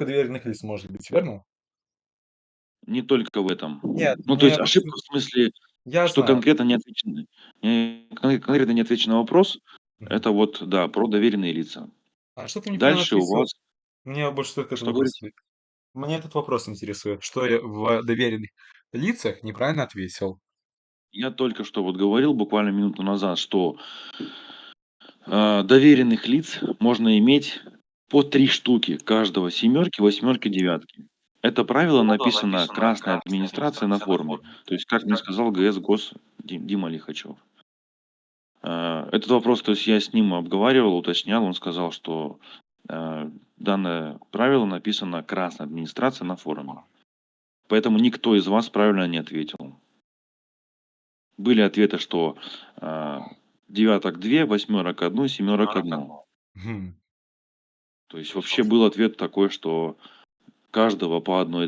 доверенных лиц может быть, верно? Не только в этом. Нет, Ну, то мне есть просто ошибка в смысле, я что знаю. конкретно не отвечен на вопрос. Мгм. Это вот, да, про доверенные лица. А что ты неправильно Дальше у ответил? вас Мне больше только этот что вопрос говорите? Мне этот вопрос интересует, что я в доверенных лицах неправильно ответил. Я только что вот говорил буквально минуту назад, что, доверенных лиц можно иметь по 3 штуки каждого: семерки, восьмерки, девятки. Это правило написано красной администрацией на форуме. То есть, как мне сказал ГС Гос Дима Лихачев. Этот вопрос, то есть я с ним обговаривал, уточнял. Он сказал, что, данное правило написано красной администрацией на форуме. Поэтому никто из вас правильно не ответил. Были ответы, что, девяток 2, восьмерок 1, семерок 1. Мгм. То есть вообще был ответ такой, что каждого по одной